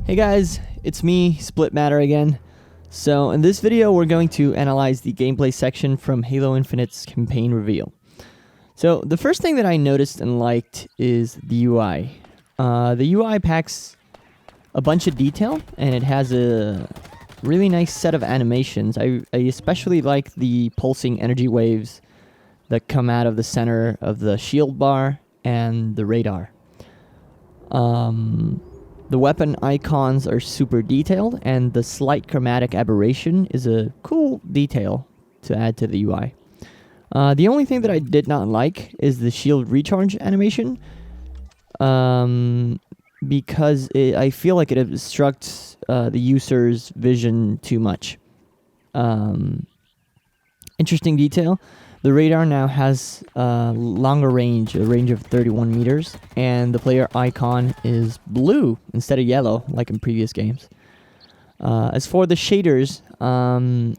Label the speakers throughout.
Speaker 1: Hey guys, it's me, Split Matter again. So in this video we're going to analyze the gameplay section from Halo Infinite's campaign reveal. So the first thing that I noticed and liked is the UI. The UI packs a bunch of detail and it has a really nice set of animations. I especially like the pulsing energy waves that come out of the center of the shield bar and the radar. The weapon icons are super detailed, and the slight chromatic aberration is a cool detail to add to the UI. The only thing that I did not like is the shield recharge animation, because I feel like it obstructs the user's vision too much. Interesting detail. The radar now has a longer range, a range of 31 meters, and the player icon is blue instead of yellow, like in previous games. As for the shaders,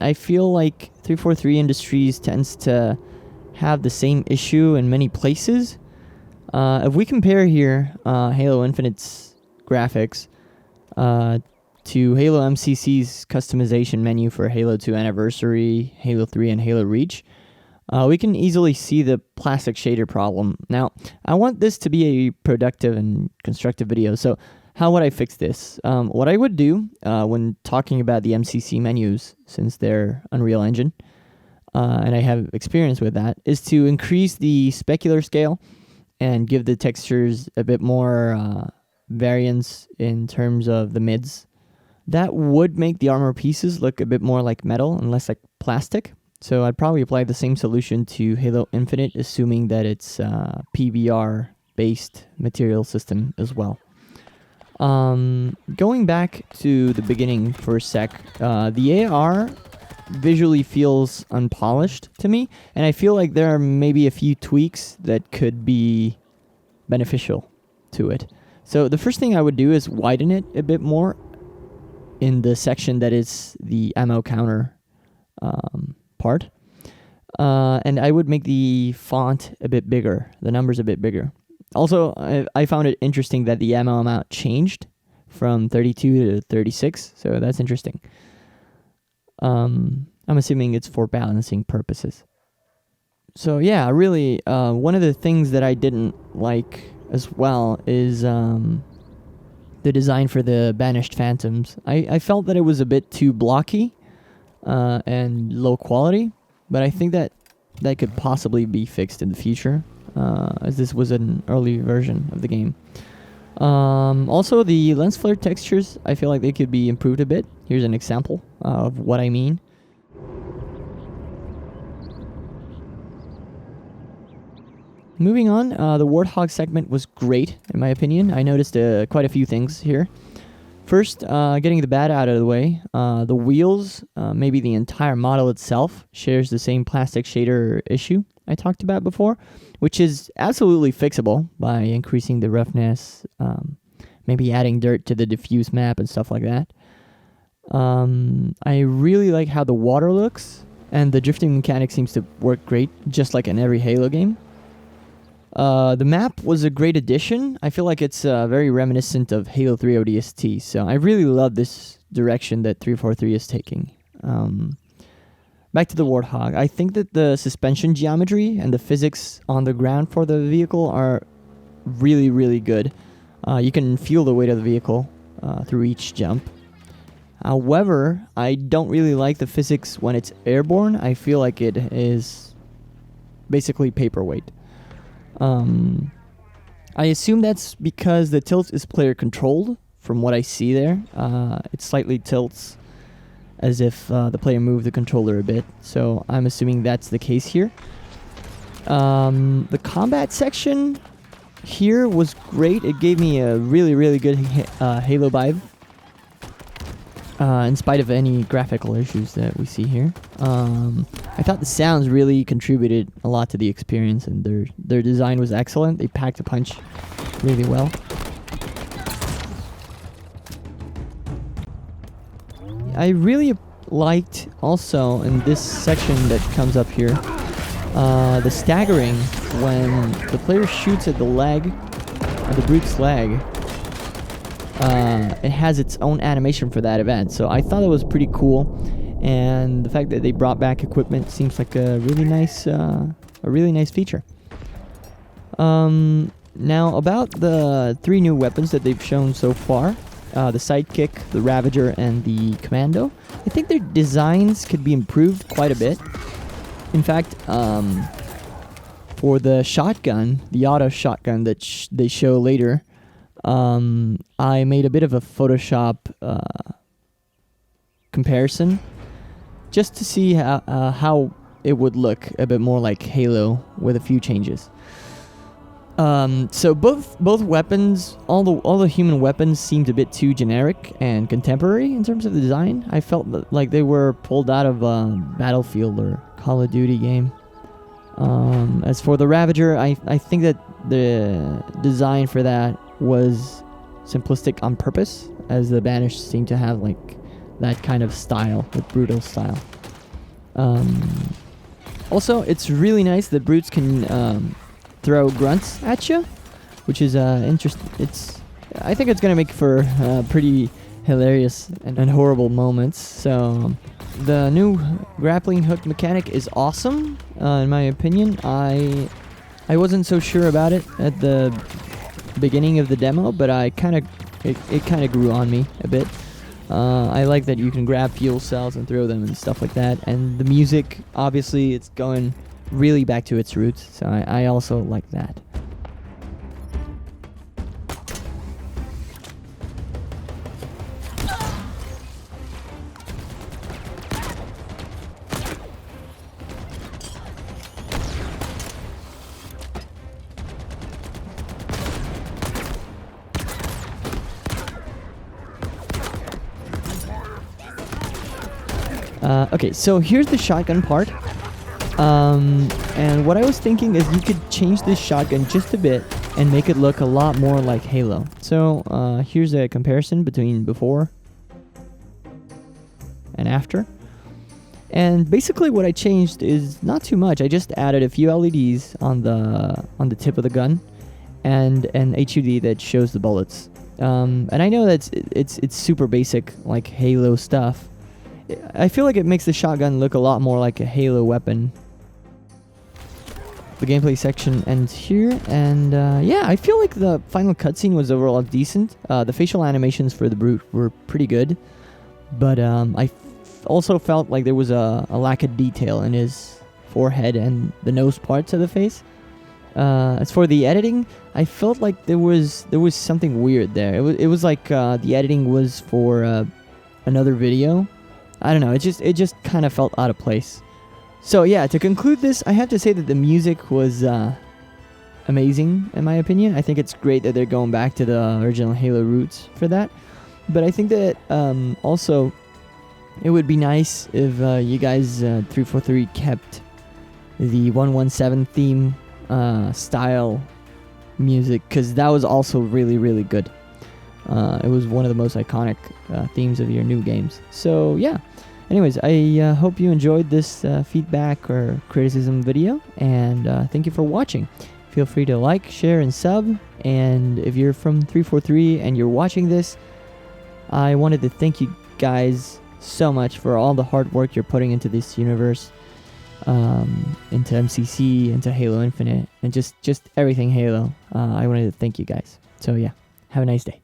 Speaker 1: I feel like 343 Industries tends to have the same issue in many places. If we compare here Halo Infinite's graphics to Halo MCC's customization menu for Halo 2 Anniversary, Halo 3, and Halo Reach, we can easily see the plastic shader problem. Now, I want this to be a productive and constructive video, so how would I fix this? What I would do when talking about the MCC menus, since they're Unreal Engine, and I have experience with that, is to increase the specular scale and give the textures a bit more variance in terms of the mids. That would make the armor pieces look a bit more like metal and less like plastic. So I'd probably apply the same solution to Halo Infinite, assuming that it's PBR-based material system as well. Going back to the beginning for a sec, the AR visually feels unpolished to me, and I feel like there are maybe a few tweaks that could be beneficial to it. So the first thing I would do is widen it a bit more in the section that is the ammo counter part, and I would make the font a bit bigger, the numbers a bit bigger. Also, I found it interesting that the ammo amount changed from 32 to 36, so that's interesting. I'm assuming it's for balancing purposes. So yeah, really, one of the things that I didn't like as well is the design for the Banished Phantoms. I felt that it was a bit too blocky and low quality, but I think that could possibly be fixed in the future, as this was an early version of the game. Also, the lens flare textures, I feel like they could be improved a bit. Here's an example of what I mean. Moving on, the Warthog segment was great, in my opinion. I noticed quite a few things here. First, getting the bad out of the way, the wheels, maybe the entire model itself, shares the same plastic shader issue I talked about before, which is absolutely fixable by increasing the roughness, maybe adding dirt to the diffuse map and stuff like that. I really like how the water looks, and the drifting mechanic seems to work great, just like in every Halo game. The map was a great addition. I feel like it's very reminiscent of Halo 3 ODST, so I really love this direction that 343 is taking. Back to the Warthog. I think that the suspension geometry and the physics on the ground for the vehicle are really, really good. You can feel the weight of the vehicle through each jump. However, I don't really like the physics when it's airborne. I feel like it is basically paperweight. I assume that's because the tilt is player controlled. From what I see there, it slightly tilts as if the player moved the controller a bit. So I'm assuming that's the case here. The combat section here was great. It gave me a really, really good Halo vibe, in spite of any graphical issues that we see here. I thought the sounds really contributed a lot to the experience, and their design was excellent. They packed a punch really well. I really liked also in this section that comes up here, the staggering when the player shoots at the leg, at the brute's leg. it has its own animation for that event. So I thought it was pretty cool, and the fact that they brought back equipment seems like a really nice feature. Now about the 3 new weapons that they've shown so far, the Sidekick, the Ravager, and the Commando. I think their designs could be improved quite a bit. In fact, for the shotgun, the auto shotgun that they show later, I made a bit of a Photoshop comparison just to see how it would look a bit more like Halo with a few changes. So both weapons, all the human weapons seemed a bit too generic and contemporary in terms of the design. I felt like they were pulled out of a Battlefield or Call of Duty game. As for the Ravager, I think that the design for that was simplistic on purpose, as the Banished seem to have like that kind of style, the brutal style. Also, it's really nice that brutes can throw grunts at you, which is interesting. I think it's gonna make for pretty hilarious and horrible moments. So the new grappling hook mechanic is awesome, in my opinion. I wasn't so sure about it at the beginning of the demo, but it kind of grew on me a bit. I like that you can grab fuel cells and throw them and stuff like that. And the music, obviously, it's going really back to its roots, so I also like that. Okay, so here's the shotgun part. And what I was thinking is you could change this shotgun just a bit and make it look a lot more like Halo. So here's a comparison between before and after. And basically what I changed is not too much. I just added a few LEDs on the tip of the gun and an HUD that shows the bullets. And I know that it's super basic, like Halo stuff. I feel like it makes the shotgun look a lot more like a Halo weapon. The gameplay section ends here, and yeah, I feel like the final cutscene was overall decent. The facial animations for the Brute were pretty good, but also felt like there was a lack of detail in his forehead and the nose parts of the face. As for the editing, I felt like there was something weird there. It was like the editing was for another video. I don't know, it just kind of felt out of place. So yeah, to conclude this, I have to say that the music was amazing, in my opinion. I think it's great that they're going back to the original Halo roots for that. But I think that also it would be nice if you guys 343 kept the 117 theme style music, because that was also really, really good. It was one of the most iconic themes of your new games. So yeah. Anyways, I hope you enjoyed this feedback or criticism video, and thank you for watching. Feel free to like, share, and sub. And if you're from 343 and you're watching this, I wanted to thank you guys so much for all the hard work you're putting into this universe, into MCC, into Halo Infinite, and just everything Halo. I wanted to thank you guys. So yeah, have a nice day.